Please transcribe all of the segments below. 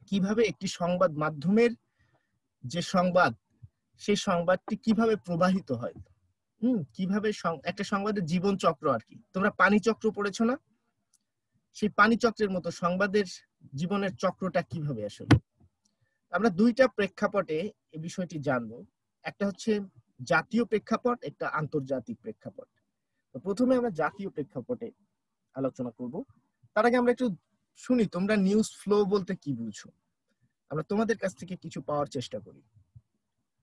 কিভাবে একটি সংবাদ মাধ্যমের যে সংবাদ, সেই সংবাদটি কিভাবে প্রবাহিত হয়, কিভাবে একটা সংবাদের জীবন চক্র আর কি। তোমরা পানি চক্র পড়েছো না? সেই পানি চক্রের মতো সংবাদের জীবনের চক্রটা কিভাবে আসলে। আমরা দুইটা প্রেক্ষাপটে এই বিষয়টি জানবো। একটা হচ্ছে জাতীয় প্রেক্ষাপট, একটা আন্তর্জাতিক প্রেক্ষাপট। তো প্রথমে আমরা জাতীয় প্রেক্ষাপটে আলোচনা করব। তার আগে আমরা একটু শুনি তোমরা নিউজ ফ্লো বলতে কি বুঝো। আমরা তোমাদের কাছ থেকে কিছু পাওয়ার চেষ্টা করি।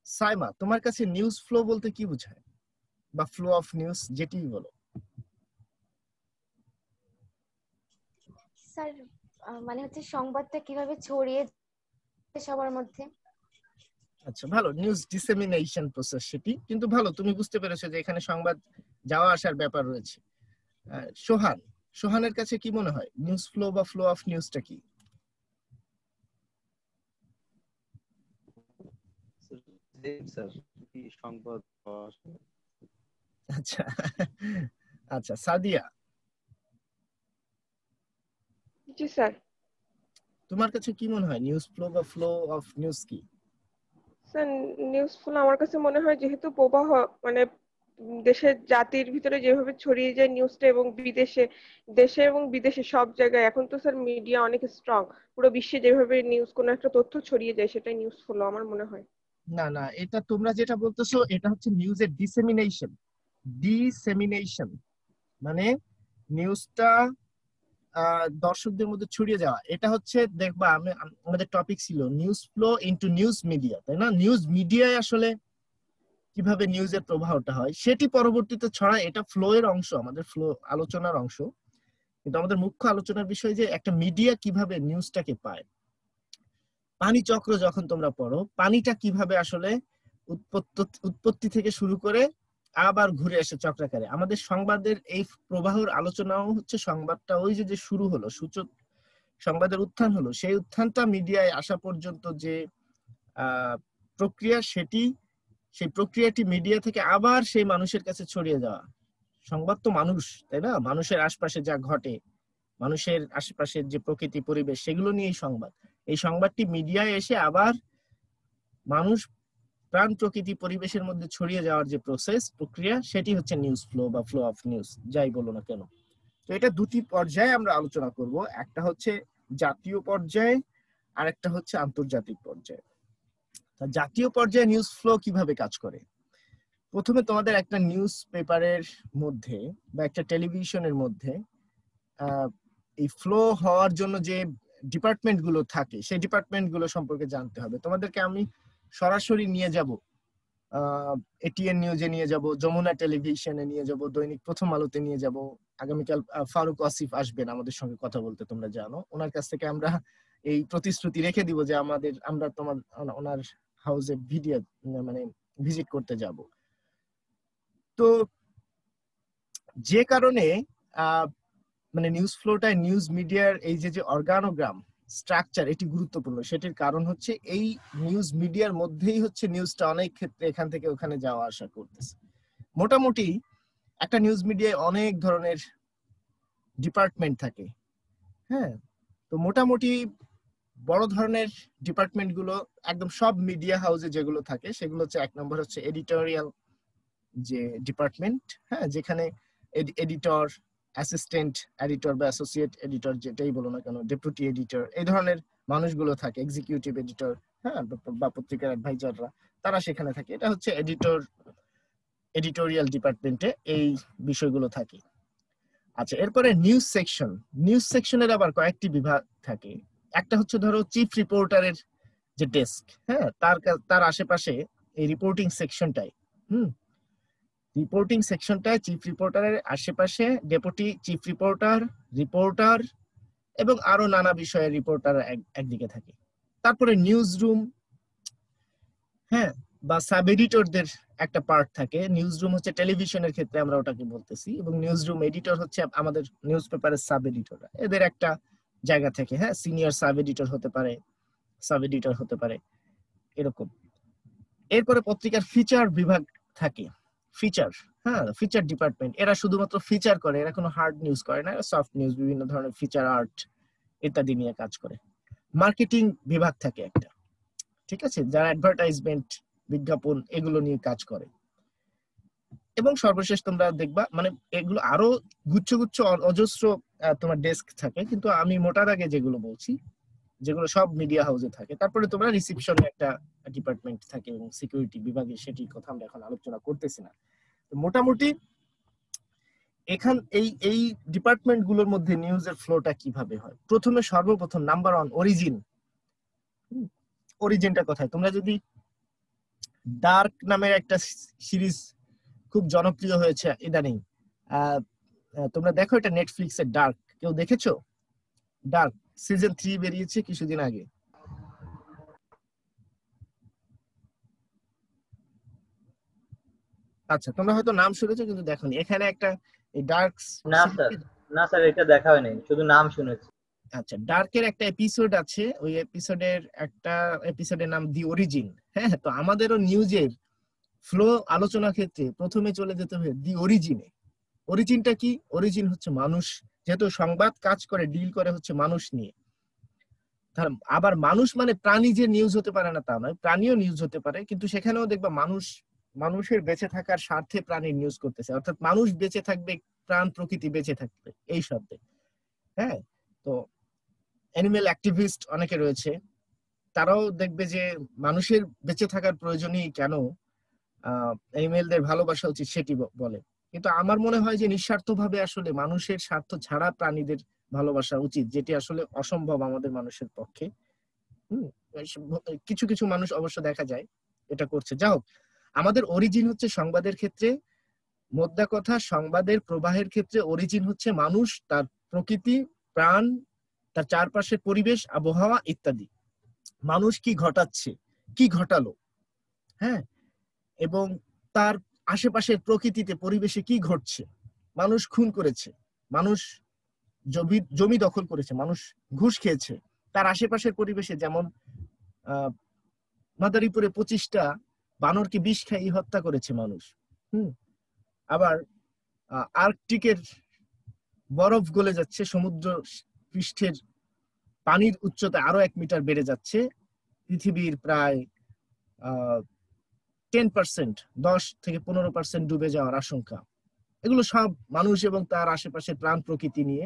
সাইমা, তোমার কাছে নিউজ ফ্লো বলতে কি বোঝায়, বা ফ্লো অফ নিউজ যেটি বলো। স্যার মানে হচ্ছে সংবাদটা কিভাবে ছড়িয়ে সবার মধ্যে। আচ্ছা, ভালো, নিউজ ডিসেমিনেশন প্রসেস সেটি, কিন্তু ভালো তুমি বুঝতে পেরেছো যে এখানে সংবাদ যাওয়া আসার ব্যাপার রয়েছে। সোহানের কাছে কি মনে হয় নিউজ ফ্লো বা ফ্লো অফ নিউজটা কি? সংবাদ। আচ্ছা আচ্ছা, সাদিয়া জি স্যার। তোমার কাছে কি মনে হয় নিউজ ফ্লো বা ফ্লো অফ নিউজ কি? স্যার নিউজ ফ্লো আমার কাছে মনে হয় যেহেতু প্রবাহ মানে দেশের জাতির ভিতরে যেভাবে ছড়িয়ে যায় নিউজটা, এবং দেশে এবং বিদেশে সব জায়গায় এখন তো স্যার মিডিয়া অনেক স্ট্রং, পুরো বিশ্বে যেভাবে নিউজ কোনো একটা তথ্য ছড়িয়ে যায় সেটাই নিউজ ফ্লো আমার মনে হয়। না না, এটা তোমরা যেটা বলতেছো এটা হচ্ছে নিউজের ডিসেমিনেশন। ডিসেমিনেশন মানে নিউজটা দর্শকদের মধ্যে ছড়িয়ে যাওয়া। এটা হচ্ছে দেখবা আমাদের টপিক ছিল news flow into news media, তাই না? নিউজ মিডিয়ায় আসলে কিভাবে নিউজের প্রবাহটা হয় সেটি পরবর্তীতে ছড়ায়, এটা ফ্লো এর অংশ, আমাদের ফ্লো আলোচনার অংশ। কিন্তু আমাদের মুখ্য আলোচনার বিষয় যে একটা মিডিয়া কিভাবে নিউজটাকে পায়। পানি চক্র যখন তোমরা পড়ো, পানিটা কিভাবে আসলে উৎপত্তি থেকে শুরু করে আবার ঘুরে আসে চক্রাকারে। আমাদের সংবাদের এই প্রবাহের আলোচনাও হচ্ছে সংবাদটা ওই যে শুরু হলো, সূচক সংবাদের উত্থান হলো, সেই উত্থানটা মিডিয়ায় আসা পর্যন্ত যে প্রক্রিয়া, সেই প্রক্রিয়াটি মিডিয়া থেকে আবার সেই মানুষের কাছে ছড়িয়ে যাওয়া। সংবাদ তো মানুষ, তাই না? মানুষের আশপাশে যা ঘটে, মানুষের আশেপাশের যে প্রকৃতি পরিবেশ, সেগুলো নিয়েই সংবাদ। এই সংবাদটি মিডিয়ায় এসে আবার মানুষ, প্রাণ, প্রকৃতি, পরিবেশের মধ্যে ছড়িয়ে যাওয়ার যে প্রক্রিয়া, সেটি হচ্ছে নিউজ ফ্লো বা ফ্লো অফ নিউজ, যাই বলো না কেন। তো এটা দুটি পর্যায়ে আমরা আলোচনা করব, একটা হচ্ছে জাতীয় পর্যায়ে আর একটা হচ্ছে আন্তর্জাতিক পর্যায়ে। জাতীয় পর্যায়ে নিউজ ফ্লো কিভাবে কাজ করে। প্রথমে তোমাদের একটা নিউজ পেপারের মধ্যে বা একটা টেলিভিশনের মধ্যে এই ফ্লো হওয়ার জন্য যে ডিপার্টমেন্ট গুলো থাকে, সেই ডিপার্টমেন্ট গুলো সম্পর্কে জানতে হবে। তোমাদেরকে আমি সরাসরি নিয়ে যাব, এটিএন নিউজে নিয়ে যাব, যমুনা টেলিভিশনে নিয়ে যাব, দৈনিক প্রথম আলোতে নিয়ে যাব। আগামীকাল ফারুক আসিফ আসবেন আমাদের সঙ্গে কথা বলতে, তোমরা জানো। ওনার কাছ থেকে আমরা এই প্রতিশ্রুতি রেখে দিব যে আমরা ওনার হাউসে মানে ভিজিট করতে যাব। তো যে কারণে মানে নিউজ ফ্লোটায় নিউজ মিডিয়ার এই যে অর্গানোগ্রাম স্ট্রাকচার, এটি গুরুত্বপূর্ণ। সেটির কারণ হচ্ছে এই নিউজ মিডিয়ার মধ্যেই হচ্ছে নিউজটা অনেক ক্ষেত্রে এখান থেকে ওখানে যাওয়া আসা করতেছে। মোটামুটি একটা নিউজ মিডিয়ায় অনেক ধরনের ডিপার্টমেন্ট থাকে। হ্যাঁ, তো মোটামুটি বড় ধরনের ডিপার্টমেন্ট গুলো একদম সব মিডিয়া হাউসে যেগুলো থাকে সেগুলো হচ্ছে, এক নম্বর হচ্ছে এডিটোরিয়াল যে ডিপার্টমেন্ট, হ্যাঁ, যেখানে এডিটর, অ্যাসিস্ট্যান্ট এডিটর বা অ্যাসোসিয়েট এডিটর যেটাই বলো না কেন, ডেপুটি এডিটর, এই ধরনের মানুষগুলো থাকে। এক্সিকিউটিভ এডিটর, হ্যাঁ, বা পত্রিকার অ্যাডভাইজাররা, তারা সেখানে থাকে। এটা হচ্ছে এডিটোরিয়াল ডিপার্টমেন্টে এই বিষয়গুলো থাকে। আচ্ছা, এরপরে নিউজ সেকশন। নিউজ সেকশনের আবার কয়েকটি বিভাগ থাকে। একটা হচ্ছে ধরো চিফ রিপোর্টারের যে ডেস্ক, হ্যাঁ, তার আশেপাশে এই রিপোর্টিং সেকশনটাই, রিপোর্টিং সেকশনটায় চিফ রিপোর্টারের আশেপাশে ডেপুটি চিফ রিপোর্টার এবং আরো নানা বিষয়ের রিপোর্টার একদিকে থাকে। তারপরে নিউজ রুম, হ্যাঁ, বা সাব এডিটরদের একটা পার্ট থাকে। নিউজ রুম হচ্ছে টেলিভিশনের ক্ষেত্রে আমরা ওটাকে বলতেছি, এবং নিউজ রুম এডিটর হচ্ছে আমাদের নিউজ পেপারের সাব এডিটররা, এদের একটা জায়গা থেকে, হ্যাঁ, সিনিয়র সাব এডিটর হতে পারে, সাব এডিটর হতে পারে, এরকম। এরপরে পত্রিকার ফিচার বিভাগ থাকে, ফিচার, হ্যাঁ, ফিচার ডিপার্টমেন্ট। এরা শুধুমাত্র ফিচার করে, এরা কোনো হার্ড নিউজ করে না, সফট নিউজ, বিভিন্ন ধরনের ফিচার, আর্ট ইত্যাদি নিয়ে কাজ করে। মার্কেটিং বিভাগ থাকে একটা, ঠিক আছে, যারা অ্যাডভার্টাইজমেন্ট, বিজ্ঞাপন এগুলো নিয়ে কাজ করে। এবং সর্বশেষ তোমরা দেখবা মানে এগুলো আরো গুচ্ছ গুচ্ছ অজস্র তোমার ডেস্ক থাকে, কিন্তু আমি মোটা দাগে যেগুলো বলছি, যেগুলো সব মিডিয়া হাউসে থাকে। তারপরে তোমরা রিসিপশনে একটা ডিপার্টমেন্ট থাকে এবং সিকিউরিটি বিভাগে, সেটির কথা আমরা এখন আলোচনা করতেছি না। তো মোটামুটি এখান এই ডিপার্টমেন্ট গুলোর মধ্যে নিউজের ফ্লোটা কিভাবে হয়। প্রথমে সর্বপ্রথম নাম্বার 1 অরিজিন। অরিজিনটা কোথায়? তোমরা যদি ডার্ক নামের একটা সিরিজ খুব জনপ্রিয় হয়েছে ইদানিং, তোমরা দেখো, এটা নেটফ্লিক্সের ডার্ক, কেউ দেখেছো? ডার্ক সিজন 3 বেরিয়েছে কিছুদিন আগে। আচ্ছা, তোমরা হয়তো নাম শুনেছো কিন্তু দেখোনি। এখানে একটা এই ডার্ক, না স্যার এটা দেখা হয়নি, শুধু নাম শুনেছি। আচ্ছা, ডার্কের একটা এপিসোড আছে, ওই এপিসোডের একটা এপিসোডের নাম দি অরিজিন। হ্যাঁ, তো আমাদেরও নিউজের ফ্লো আলোচনা ক্ষেত্রে প্রথমে চলে যেতে হবে দি অরিজিনে। অরিজিনটা কি? অরিজিন হচ্ছে মানুষ, যেহেতু সংবাদ কাজ করে, ডিল করে হচ্ছে মানুষ নিয়ে। আবার মানুষ মানে প্রাণী যে নিউজ হতে পারে না তা নয়, প্রাণীও নিউজ হতে পারে, কিন্তু সেখানেও দেখবা মানুষের বেঁচে থাকার স্বার্থে প্রাণীর নিউজ করতেছে, অর্থাৎ মানুষ বেঁচে থাকবে, প্রাণ প্রকৃতি বেঁচে থাকবে এই শব্দে। হ্যাঁ, তো অ্যানিমেল অ্যাক্টিভিস্ট অনেকে রয়েছে, তারাও দেখবে যে মানুষের বেঁচে থাকার প্রয়োজনই কেন অ্যানিমেলদের ভালোবাসা উচিত সেটি বলে। কিন্তু আমার মনে হয় যে নিঃস্বার্থভাবে আসলে মানুষের স্বার্থ ছাড়া প্রাণীদের ভালোবাসা উচিত, যেটি আসলে অসম্ভব আমাদের মানুষের পক্ষে। কিছু কিছু মানুষ অবশ্য দেখা যায় এটা করছে। যা হোক, আমাদের অরিজিন হচ্ছে সংবাদের ক্ষেত্রে, মোদ্দা কথা সংবাদের প্রবাহের ক্ষেত্রে অরিজিন হচ্ছে মানুষ, তার প্রকৃতি, প্রাণ, তার চারপাশের পরিবেশ, আবহাওয়া ইত্যাদি। মানুষ কি ঘটাচ্ছে, কি ঘটালো, হ্যাঁ, এবং তার আশেপাশের প্রকৃতিতে পরিবেশে কি ঘটছে। মানুষ খুন করেছে, মানুষ জমি দখল করেছে, মানুষ ঘুষ খেয়েছে, তার আশেপাশের পরিবেশে যেমন মাদারীপুরে 25টা বানরকে বিষ খাইয়ে হত্যা করেছে মানুষ। আবার আর্কটিকের বরফ গলে যাচ্ছে, সমুদ্র পৃষ্ঠের পানির উচ্চতা আরো 1 মিটার বেড়ে যাচ্ছে, পৃথিবীর প্রায় 10%, 10-15% ডুবে যাওয়ার আশঙ্কা। এগুলো সব মানুষ এবং তার আশেপাশের প্রাণ প্রকৃতি নিয়ে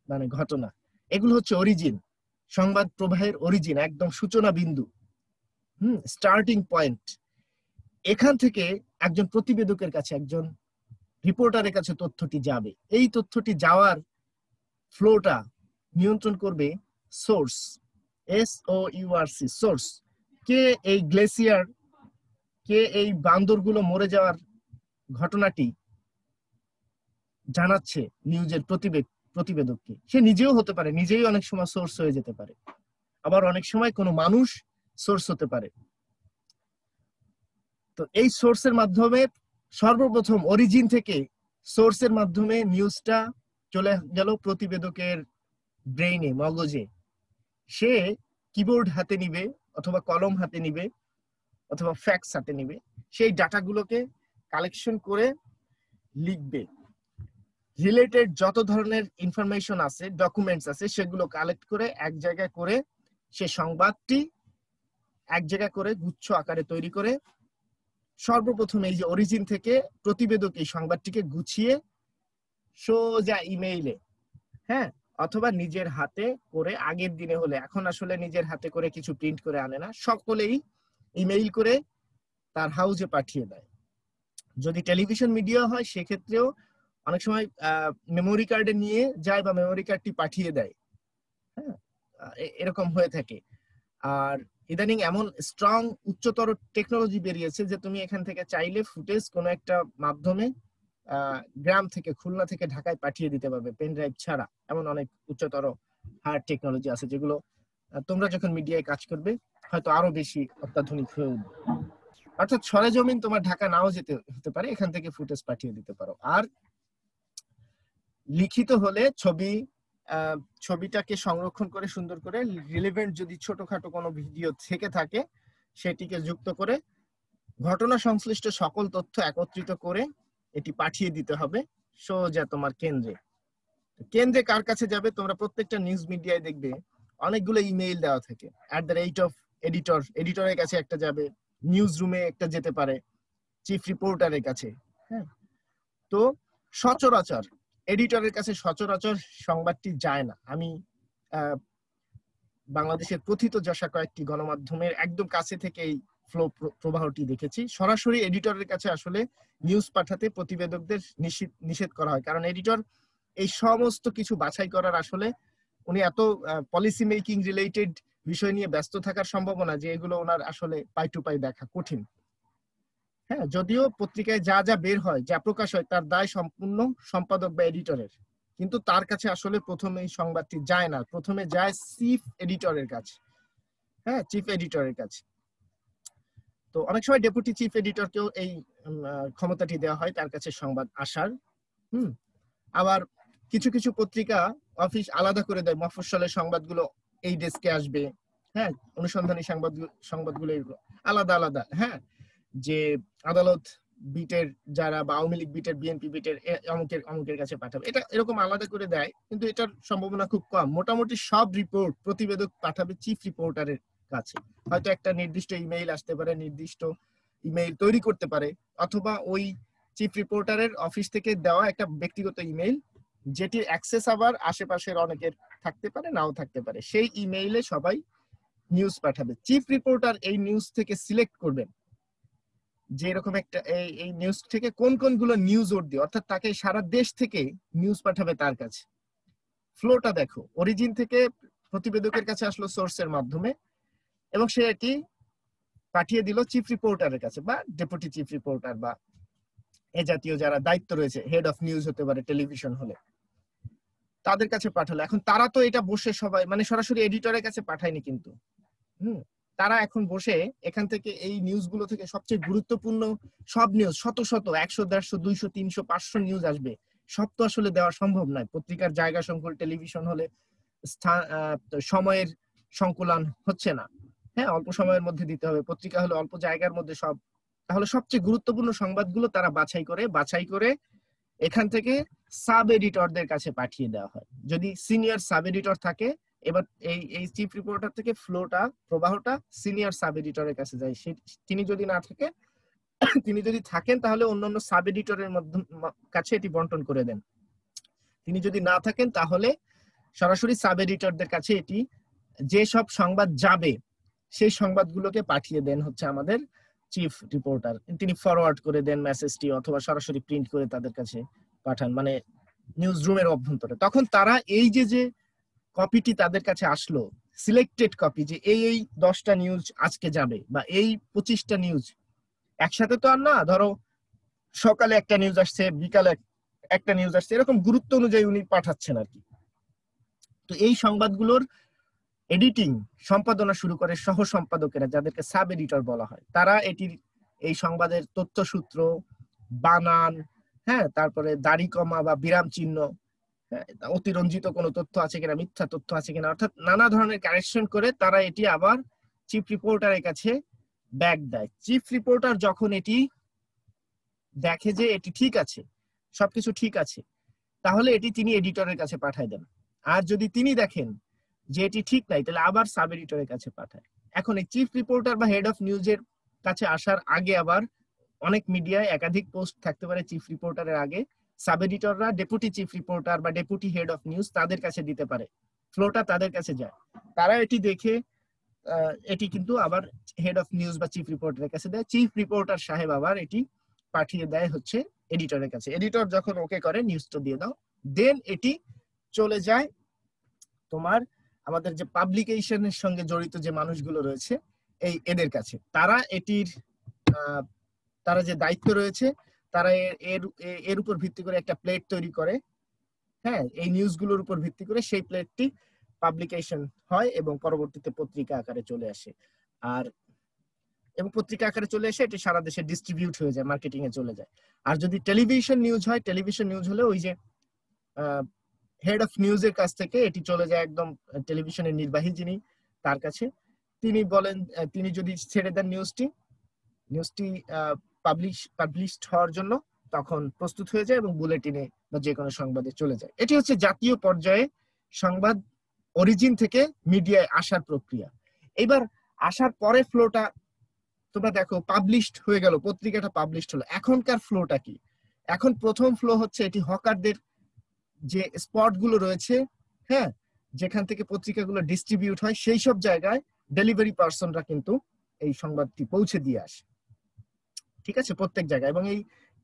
মানে ঘটনা। এগুলো হচ্ছে অরিজিন, সংবাদ প্রবাহের অরিজিন, একদম সূচনা বিন্দু, স্টার্টিং পয়েন্ট। এখান থেকে একজন প্রতিবেদকের কাছে, একজন রিপোর্টারের কাছে তথ্যটি যাবে। এই তথ্যটি যাওয়ার ফ্লোটা নিয়ন্ত্রণ করবে সোর্স, SOURC, সোর্স। কে এই গ্লেসিয়ার, কে এই বান্দরগুলো মরে যাওয়ার ঘটনাটি জানাচ্ছে নিউজের প্রতিবেদককে? সে নিজেও হতে পারে, নিজেই অনেক সময় সোর্স হয়ে যেতে পারে, আবার অনেক সময় কোনো মানুষ সোর্স হতে পারে। তো এই সোর্সের মাধ্যমে সর্বপ্রথম অরিজিন থেকে সোর্সের মাধ্যমে নিউজটা চলে গেল প্রতিবেদকের ব্রেইনে, মগজে। সে কিবোর্ড হাতে নিবে অথবা কলম হাতে নিবে অথবা ফ্যাক্স হাতে নিবে, সেই ডাটাগুলোকে কালেকশন করে লিখবে। রিলেটেড যত ধরনের ইনফরমেশন আছে, ডকুমেন্টস আছে, সেগুলো কালেক্ট করে এক জায়গায় করে সে সংবাদটি এক জায়গায় করে গুচ্ছ আকারে তৈরি করে সর্বপ্রথম এই যে অরিজিন থেকে প্রতিবেদক এই সংবাদটিকে গুছিয়ে সোজা ইমেইলে, হ্যাঁ, অথবা নিজের হাতে করে, আগের দিনে হলে, এখন আসলে নিজের হাতে করে কিছু প্রিন্ট করে আনে না, সকলেই ইমেইল করে তার হাউজে পাঠিয়ে দেয়। যদি টেলিভিশন মিডিয়া হয় সেক্ষেত্রেও অনেক সময় মেমোরি কার্ডে নিয়ে যায় বা মেমোরি কার্ডটি পাঠিয়ে দেয়। হ্যাঁ, এরকম হয়ে থাকে। আর ইদানিং এমন স্ট্রং উচ্চতর টেকনোলজি বেরিয়েছে যে তুমি এখান থেকে চাইলে ফুটেজ কোনো একটা মাধ্যমে গ্রাম থেকে, খুলনা থেকে ঢাকায় পাঠিয়ে দিতে পারবে পেন ড্রাইভ ছাড়া। এমন অনেক উচ্চতর হার্ড টেকনোলজি আছে যেগুলো তোমরা যখন মিডিয়ায় কাজ করবে হয়তো আরো বেশি অত্যাধুনিক হয়ে উঠবে। অর্থাৎ সরেজমিন তোমার ঢাকা নাও যেতে হতে পারে, এখান থেকে ফুটেজ পাঠিয়ে দিতে পারো। আর লিখিত হলে ছবিটাকে সংরক্ষণ করে সুন্দর করে রিলেভেন্ট যদি ছোটখাটো কোনো ভিডিও থেকে থাকে সেটিকে যুক্ত করে ঘটনা সংশ্লিষ্ট সকল তথ্য একত্রিত করে এটি পাঠিয়ে দিতে হবে সোজা তোমার কেন্দ্রে। কেন্দ্রে কার কাছে যাবে? তোমরা প্রত্যেকটা নিউজ মিডিয়ায় দেখবে অনেকগুলো ইমেইল দেওয়া থাকে @editor, এডিটরের কাছে একটা যাবে, নিউজ রুমে একটা যেতে পারে, চিফ রিপোর্টারের কাছে। হ্যাঁ, তো সচরাচর এডিটরের কাছে সচরাচর সংবাদটি যায় না। আমি বাংলাদেশের প্রথিত যশা কয়েকটি গণমাধ্যমের একদম কাছে থেকে এই ফ্লো প্রবাহটি দেখেছি। সরাসরি এডিটরের কাছে আসলে নিউজ পাঠাতে প্রতিবেদকদের নিষেধ করা হয়, কারণ এডিটর এই সমস্ত কিছু বাছাই করার আসলে উনি এত পলিসি মেকিং রিলেটেড বিষয় নিয়ে ব্যস্ত থাকার সম্ভাবনা যে এগুলো ওনার আসলে পাই টু পাই দেখা কঠিন। হ্যাঁ, যদিও পত্রিকায় যা যা বের হয়, যা প্রকাশ হয়, তার দায় সম্পূর্ণ সম্পাদক বা এডিটরের, কিন্তু তার কাছে আসলে প্রথমে এই সংবাদটি যায় না, প্রথমে যায় চিফ এডিটরের কাছে। হ্যাঁ, চিফ এডিটরের কাছে। তো অনেক সময় ডেপুটি চিফ এডিটরকেও এই ক্ষমতাটি দেওয়া হয় তার কাছে সংবাদ আসার। আবার কিছু কিছু পত্রিকা অফিস আলাদা করে দেয়, মফস্বলের সংবাদগুলো এই ডেস্কে আসবে। হ্যাঁ, অনুসন্ধানী সংবাদগুলো আলাদা আলাদা। হ্যাঁ, যে আদালত বিটের যারা বা আওয়ামী লীগ বিটের, বিএনপি বিটের অমুকের কাছে পাঠাবে, এটা এরকম আলাদা করে দেয়, কিন্তু এটার সম্ভাবনা খুব কম। মোটামুটি সব রিপোর্ট প্রতিবেদক পাঠাবে চিফ রিপোর্টারের কাছে। হয়তো একটা নির্দিষ্ট ইমেইল আসতে পারে, নির্দিষ্ট ইমেইল তৈরি করতে পারে, অথবা ওই চিফ রিপোর্টারের অফিস থেকে দেওয়া একটা ব্যক্তিগত ইমেইল, যেটির অ্যাক্সেস আবার আশেপাশের অনেকের থাকতে পারে, নাও থাকতে পারে। সেই ইমেইলে সবাই নিউজ পাঠাবে। চিফ রিপোর্টার এই নিউজ থেকে সিলেক্ট করবেন যে এরকম একটা এই নিউজ থেকে কোন কোনগুলো নিউজ ওর দিয়ে, অর্থাৎ তাকে সারা দেশ থেকে নিউজ পাঠাবে তার কাছে। ফ্লোটা দেখো, অরিজিন থেকে প্রতিবেদকের কাছে আসলো সোর্সের মাধ্যমে, এবং সে এটি পাঠিয়ে দিল চিফ রিপোর্টারের কাছে বা ডেপুটি চিফ রিপোর্টার বা এ জাতীয় যারা দায়িত্ব রয়েছে, হেড অফ নিউজ হতে পারে টেলিভিশন হলে, তাদের কাছে পাঠালো। এখন তারা তো এটা বসে সবাই মানে সরাসরি এডিটরের কাছে পাঠায়নি, কিন্তু তারা এখন বসে এখান থেকে এই নিউজগুলো থেকে সবচেয়ে গুরুত্বপূর্ণ সব নিউজ, শত শত 100, 150, 200, 300, 500 নিউজ আসবে, সব তো আসলে দেওয়া সম্ভব নয়। পত্রিকার জায়গা সংকুল, টেলিভিশন হলে সময়ের সংকুলন হচ্ছে না। হ্যাঁ, অল্প সময়ের মধ্যে দিতে হবে, পত্রিকা হলে অল্প জায়গার মধ্যে সব। তাহলে সবচেয়ে গুরুত্বপূর্ণ সংবাদগুলো তারা বাছাই করে এখান থেকে সাব এডিটরদের কাছে পাঠিয়ে দেওয়া হয়। যদি সিনিয়র সাব এডিটর থাকে, এবার এই চিফ রিপোর্টার থেকে প্রবাহটা সিনিয়র সাব এডিটরের কাছে যায়। তিনি যদি না থাকে, তিনি যদি থাকেন তাহলে অন্যান্য সাব এডিটরের কাছে এটি বন্টন করে দেন। তিনি যদি না থাকেন তাহলে সরাসরি সাব এডিটরদের কাছে এটি, যে সব সংবাদ যাবে সেই সংবাদগুলোকে পাঠিয়ে দেন হচ্ছে আমাদের চিফ রিপোর্টার। তিনি ফরওয়ার্ড করে দেন মেসেজটি, অথবা সরাসরি প্রিন্ট করে তাদের কাছে পাঠান, মানে নিউজ রুমের অভ্যন্তরে। তখন তারা এই যে কপিটি তাদের কাছে আসলো, সিলেক্টেড কপি, যে এই 10টা নিউজ আজকে যাবে বা এই 25টা নিউজ একসাথে তো আর না, ধরো সকালে একটা নিউজ আসছে, বিকালে একটা নিউজ আসছে, এরকম গুরুত্ব অনুযায়ী উনি পাঠাচ্ছেন আর কি। তো এই সংবাদগুলোর এডিটিং, সম্পাদনা শুরু করে সহ সম্পাদকেরা, যাদেরকে সাব এডিটর বলা হয়। তারা এই সংবাদের তথ্যসূত্র, বানান, হ্যাঁ, তারপরে দাড়ি কমা বা বিরাম চিহ্ন, অতিরঞ্জিত কোনো তথ্য আছে কিনা, মিথ্যা তথ্য আছে কিনা, অর্থাৎ নানা ধরনের কারেকশন করে তারা এটি আবার চিফ রিপোর্টারের কাছে ব্যাক দেয়। চিফ রিপোর্টার যখন এটি দেখে যে এটি ঠিক আছে, সবকিছু ঠিক আছে, তাহলে এটি তিনি এডিটরের কাছে পাঠায় দেন। আর যদি তিনি দেখেন যে এটি ঠিক নাই, তাহলে আবার সাব এডিটরের কাছে পাঠায়। এখন এই চিফ রিপোর্টার বা হেড অফ নিউজের কাছে আসার আগে আবার অনেক মিডিয়ায় একাধিক পোস্ট থাকতে পারে চিফ রিপোর্টারের আগে। সাব এডিটররা ডেপুটি চিফ রিপোর্টার বা ডেপুটি হেড অফ নিউজ তাদের কাছে দিতে পারে, ফ্লোটা তাদের কাছে যায়। তারা এটি দেখে এটি কিন্তু আবার হেড অফ নিউজ বা চিফ রিপোর্টারের কাছে দেয়। চিফ রিপোর্টার সাহেব আবার এটি পাঠিয়ে দেয় হচ্ছে এডিটরের কাছে। এডিটর যখন ওকে করে, নিউজটা দিয়ে দাও, দেন এটি চলে যায় তোমার আমাদের যে পাবলিকেশনের সঙ্গে জড়িত যে মানুষগুলো রয়েছে এদের কাছে। তারা যে দায়িত্ব রয়েছে, তারা এর উপর ভিত্তি করে একটা প্লেট তৈরি করে। হ্যাঁ, এই নিউজগুলোর উপর ভিত্তি করে সেই প্লেটটি পাবলিকেশন হয় এবং পরবর্তীতে পত্রিকা আকারে চলে আসে। এবং পত্রিকা আকারে চলে এসে এটি সারা দেশে ডিস্ট্রিবিউট হয়ে যায়, মার্কেটিং এ চলে যায়। আর যদি টেলিভিশন নিউজ হয়, টেলিভিশন নিউজ হলে ওই যে হেড অফ নিউজের কাছ থেকে এটি চলে যায় একদম টেলিভিশনের নির্বাহী যিনি, তার কাছে। তিনি বলেন, তিনি যদি ছেড়ে দেন নিউজটি পাবলিশড হওয়ার জন্য, তখন প্রস্তুত হয়ে যায় এবং বুলেটিনে বা যে কোনো সংবাদে চলে যায়। এটি হচ্ছে জাতীয় পর্যায়ে সংবাদ অরিজিন থেকে মিডিয়ায় আসার প্রক্রিয়া। এবার আসার পরে ফ্লোটা তোমরা দেখো পাবলিশড হয়ে গেল, পত্রিকাটা পাবলিশড হলো, এখনকার ফ্লোটা কি? এখন প্রথম ফ্লো হচ্ছে এটি হকারদের যে স্পট গুলো রয়েছে, হ্যাঁ, যেখান থেকে পত্রিকাগুলো ডিস্ট্রিবিউট হয়, সেই সব জায়গায় ডেলিভারি পার্সনরা কিন্তু এই সংবাদটি পৌঁছে দিয়ে আসে, ঠিক আছে, প্রত্যেক জায়গায়। এবং এই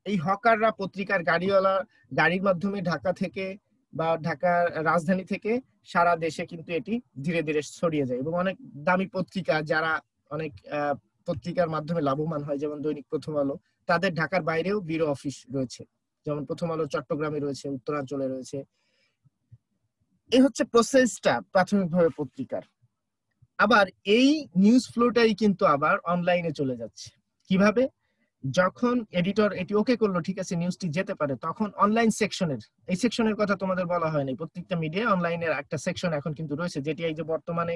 এই হকাররা পত্রিকার গাড়িওয়ালা গাড়ির মাধ্যমে ঢাকা থেকে বা ঢাকার রাজধানী থেকে সারা দেশে কিন্তু এটি ধীরে ধীরে ছড়িয়ে যায়। এবং অনেক দামি পত্রিকা যারা অনেক পত্রিকার মাধ্যমে লাভবান হয়, যেমন দৈনিক প্রথম আলো, তাদের ঢাকার বাইরেও ব্যুরো অফিস রয়েছে, যেমন প্রথম আলো চট্টগ্রামে রয়েছে, উত্তরাঞ্চলে রয়েছে। এই হচ্ছে প্রসেসটা প্রাথমিকভাবে পত্রিকার। আবার এই নিউজ ফ্লোটাই কিন্তু আবার অনলাইনে চলে যাচ্ছে। কিভাবে? যখন এডিটর এটি ওকে করলো, ঠিক আছে নিউজটি যেতে পারে, তখন অনলাইন সেকশনের, এই সেকশনের কথা তোমাদের বলা হয়নি, প্রত্যেকটা মিডিয়া অনলাইনের একটা সেকশন এখন কিন্তু রয়েছে, যেটি এই যে বর্তমানে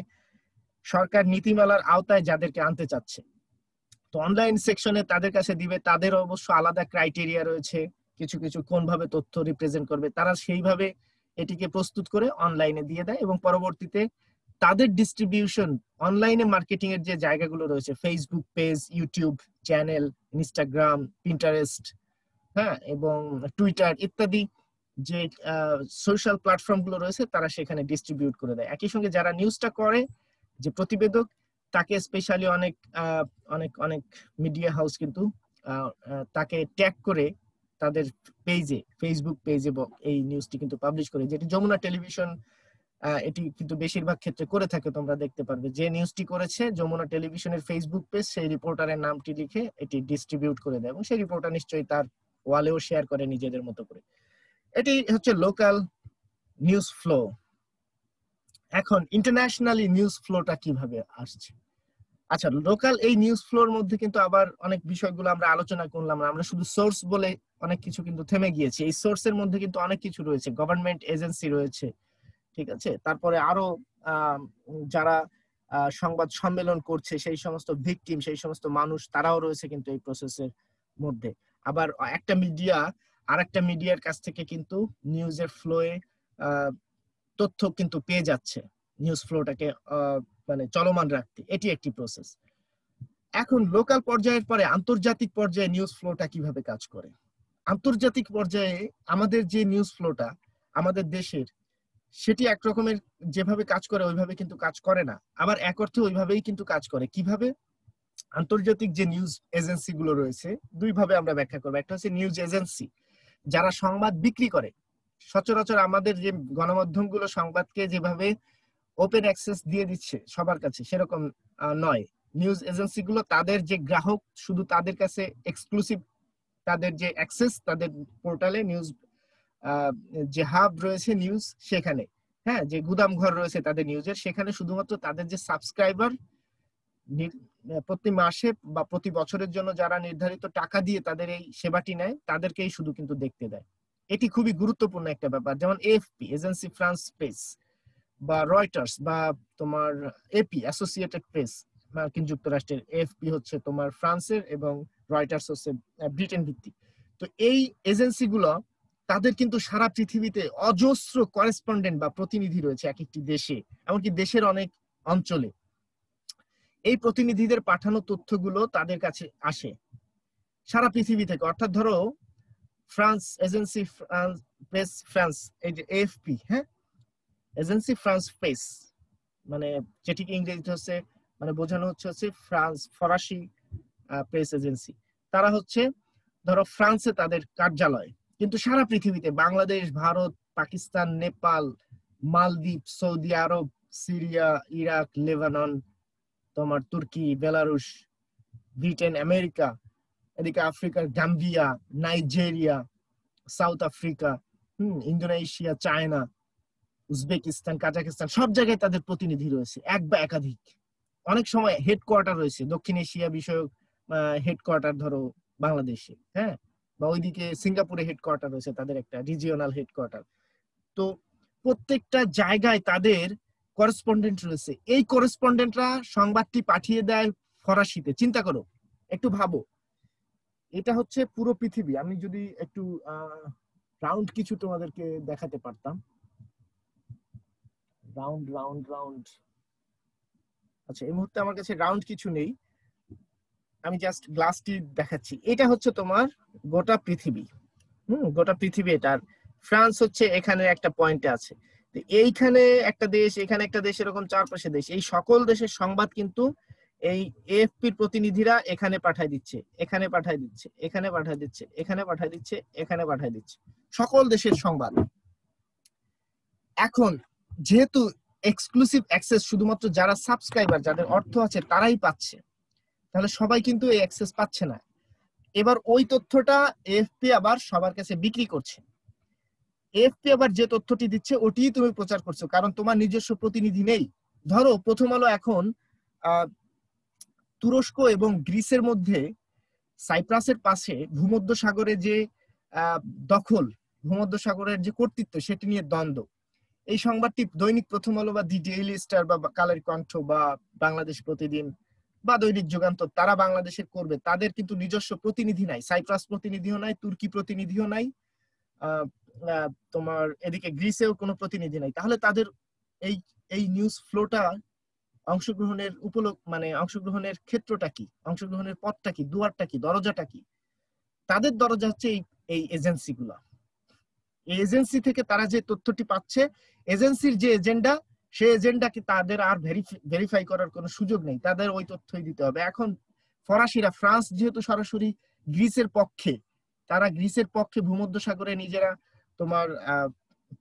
সরকার নীতিমালার আওতায় যাদেরকে আনতে চাচ্ছে, তো অনলাইন সেকশনে তাদের কাছে দিবে। তাদের অবশ্য আলাদা ক্রাইটেরিয়া রয়েছে, কিছু কিছু কোনভাবে তথ্য রিপ্রেজেন্ট করবে, তারা সেইভাবে এটিকে প্রস্তুত করে অনলাইনে দিয়ে দেয়। এবং পরবর্তীতে তাদের ডিস্ট্রিবিউশন, অনলাইনে মার্কেটিং এর যে জায়গাগুলো রয়েছে, Facebook page, YouTube channel, Instagram, Pinterest, হ্যাঁ, এবং টুইটার ইত্যাদি যে সোশ্যাল প্ল্যাটফর্ম গুলো রয়েছে, তারা সেখানে ডিস্ট্রিবিউট করে দেয়। একই সঙ্গে যারা নিউজটা করে, যে প্রতিবেদক, তাকে স্পেশালি অনেক অনেক অনেক মিডিয়া হাউস কিন্তু তাকে ট্যাগ করে তাদের পেজে, ফেসবুক পেজে এই নিউজটি কিন্তু পাবলিশ করে, যেটি যমুনা টেলিভিশন এটি কিন্তু বেশিরভাগ ক্ষেত্রে করে থাকে। তোমরা দেখতে পারবে যে নিউজটি করেছে যমুনা টেলিভিশনের ফেসবুক পেজ, সেই রিপোর্টারের নামটি লিখে এটি ডিস্ট্রিবিউট করে দেয়, এবং সেই রিপোর্টার নিশ্চয়ই তার ওয়ালেও শেয়ার করে নিজেদের মতো করে। এটি হচ্ছে লোকাল নিউজ ফ্লো। এখন ইন্টারন্যাশনালি নিউজ ফ্লোটা কিভাবে আসছে? আচ্ছা, লোকাল এই নিউজ ফ্লোর মধ্যে কিন্তু আবার অনেক বিষয়গুলো আমরা আলোচনা করলাম না, আমরা শুধু সোর্স বলে অনেক কিছু কিন্তু থেমে গিয়েছে। এই সোর্সের মধ্যে কিন্তু অনেক কিছু রয়েছে, গভর্নমেন্ট এজেন্সি রয়েছে, ঠিক আছে, তারপরে আরো যারা সংবাদ সম্মেলন করছে, সেই সমস্ত ভিকটিম, সেই সমস্ত মানুষ, তারাও রয়েছে কিন্তু এই প্রসেসের মধ্যে। আবার একটা মিডিয়া আর একটা মিডিয়ার কাছ থেকে কিন্তু নিউজের ফ্লোয়ে তথ্য কিন্তু পেয়ে যাচ্ছে, নিউজ ফ্লোটাকে মানে চলমান রাখতে, এটি একটি প্রসেস। এখন লোকাল পর্যায়ের পরে আন্তর্জাতিক পর্যায়ে নিউজ ফ্লোটা কিভাবে কাজ করে? আন্তর্জাতিক পর্যায়ে আমাদের যে নিউজ ফ্লোটা আমাদের দেশের, সেটি একরকমের যেভাবে কাজ করে ওইভাবে কিন্তু কাজ করে না, আবার এক অর্থে ওইভাবেই কিন্তু কাজ করে। কিভাবে? আন্তর্জাতিক যে নিউজ এজেন্সি গুলো রয়েছে, দুই ভাবে আমরা ব্যাখ্যা করবো। একটা হচ্ছে নিউজ এজেন্সি, যারা সংবাদ বিক্রি করে। সচরাচর আমাদের যে গণমাধ্যম গুলো সংবাদকে যেভাবে ওপেন অ্যাক্সেস দিয়ে দিচ্ছে সবার কাছে, সেরকম নয়। নিউজ এজেন্সি গুলো তাদের যে গ্রাহক, শুধু তাদের কাছে এক্সক্লুসিভ, তাদের যে অ্যাক্সেস, তাদের পোর্টালে নিউজ যে হাব রয়েছে নিউজ, সেখানে, হ্যাঁ, যে গুদাম ঘর রয়েছে তাদের নিউজের, সেখানে শুধুমাত্র তাদের যে সাবস্ক্রাইবার, প্রতি মাসে বা প্রতি বছরের জন্য যারা নির্ধারিত টাকা দিয়ে তাদের এই সেবাটি নেয়, তাদেরকেই শুধু কিন্তু দেখতে দেয়। এটি খুবই গুরুত্বপূর্ণ একটা ব্যাপার। যেমন এএফপি, এজেন্সি ফ্রান্স প্রেস, বা রয়টার্স, বা তোমার এপি, অ্যাসোসিয়েটেড প্রেস মার্কিন যুক্তরাষ্ট্রের, এএফপি হচ্ছে তোমার ফ্রান্সের, এবং রয়টার্স হচ্ছে ব্রিটেন ভিত্তিক। তো এই এজেন্সিগুলো, তাদের কিন্তু সারা পৃথিবীতে অজস্র করেসপন্ডেন্ট বা প্রতিনিধি রয়েছে এক একটি দেশে, এমনকি দেশের অনেক অঞ্চলে। এই প্রতিনিধিদের পাঠানো তথ্যগুলো তাদের কাছে আসে সারা পৃথিবী থেকে। অর্থাৎ ধরো ফ্রান্স এজেন্সি প্রেস ফ্রান্স, এই যে এএফপি, হ্যাঁ, এজেন্সি ফ্রান্স প্রেস, মানে যেটিকে ইংরেজিতে হচ্ছে মানে বোঝানো হচ্ছে ফ্রান্স, ফরাসি প্রেস এজেন্সি। তারা হচ্ছে ধরো ফ্রান্সে তাদের কার্যালয়, কিন্তু সারা পৃথিবীতে বাংলাদেশ, ভারত, পাকিস্তান, নেপাল, মালদ্বীপ, সৌদি আরব, সিরিয়া, ইরাক, লেবানন, তোমার তুর্কি, বেলারুশ, ব্রিটেন, আমেরিকা, এদিকে আফ্রিকার Gambia, Nigeria, south Africa, Indonesia, China, Uzbekistan, Kazakhstan, সব জায়গায় তাদের প্রতিনিধি রয়েছে, এক বা একাধিক। অনেক সময় হেডকোয়ার্টার রয়েছে, দক্ষিণ এশিয়া বিষয়ক হেডকোয়ার্টার ধরো বাংলাদেশে, হ্যাঁ, বা ওইদিকে সিঙ্গাপুরে হেডকোয়ার্টার রয়েছে, তাদের একটা রিজিওনাল হেডকোয়ার্টার। তো প্রত্যেকটা জায়গায় তাদের করেসপন্ডেন্ট রয়েছে। এই করেসপন্ডেন্টরা সংবাদটি পাঠিয়ে দেয় ফরাসিতে। চিন্তা করো, একটু ভাবো, এটা হচ্ছে পুরো পৃথিবী। আমি যদি একটু রাউন্ড কিছু তোমাদেরকে দেখাতে পারতাম, রাউন্ড রাউন্ড রাউন্ড। আচ্ছা, এই মুহূর্তে আমার কাছে রাউন্ড কিছু নেই, আমি জাস্ট গ্লাসটি দেখাচ্ছি। এটা হচ্ছে তোমার গোটা পৃথিবী, গোটা পৃথিবী। এটা ফ্রান্স হচ্ছে এখানে একটা পয়েন্টে আছে, তো এইখানে একটা দেশ, এখানে একটা দেশ, এরকম চারপাশে দেশ, এই সকল দেশের সংবাদ কিন্তু এই এএফপির প্রতিনিধিরা এখানে পাঠায় দিচ্ছে, এখানে পাঠায় দিচ্ছে, এখানে পাঠায় দিচ্ছে, এখানে পাঠায় দিচ্ছে, এখানে পাঠায় দিচ্ছে, সকল দেশের সংবাদ। এখন যেহেতু এক্সক্লুসিভ অ্যাক্সেস শুধুমাত্র যারা সাবস্ক্রাইবার, যাদের অর্থ আছে তারাই পাচ্ছে, তাহলে সবাই কিন্তু এই অ্যাক্সেস পাচ্ছে না। এবার ওই তথ্যটা এএফপি আবার সবার কাছে বিক্রি করছে। এএফপি আবার যে তথ্যটি দিচ্ছে ওটিই তুমি প্রচার করছো, কারণ তোমার নিজস্ব প্রতিনিধি নেই। ধরো প্রথম আলো এখন তুরস্ক এবং গ্রিসের মধ্যে সাইপ্রাসের পাশে ভূমধ্য সাগরে যে দখল, ভূমধ্য সাগরের যে কর্তৃত্ব, সেটি নিয়ে দ্বন্দ্ব। এই সংবাদটি দৈনিক প্রথম আলো বা দি ডেইলি স্টার বা কালের কণ্ঠ বা বাংলাদেশ প্রতিদিন বা দৈনিক যুগান্তর, তারা বাংলাদেশের করবে, তাদের কিন্তু নিজস্ব প্রতিনিধি নাই, সাইপ্রাস প্রতিনিধিও নাই, তুর্কি প্রতিনিধিও নাই, তোমার এদিকে গ্রিসেও কোনো প্রতিনিধি নাই। তাহলে তাদের এই এই নিউজ ফ্লোটা অংশগ্রহণের মানে অংশগ্রহণের ক্ষেত্রটা কি, অংশগ্রহণের পথটা কি, দুয়ারটা কি, দরজাটা কি? তাদের দরজা হচ্ছে এই এজেন্সিগুলা। এই এজেন্সি থেকে তারা যে তথ্যটি পাচ্ছে, এজেন্সির যে এজেন্ডা, সেই এজেন্ডাকে তাদের আর ভেরিফাই করার কোনো সুযোগ নেই, তাদের ওই তথ্যই দিতে হবে। এখন ফরাসিরা, ফ্রান্স যেহেতু সরাসরি গ্রিসের পক্ষে, তারা গ্রিসের পক্ষে ভূমধ্য সাগরে নিজেরা তোমার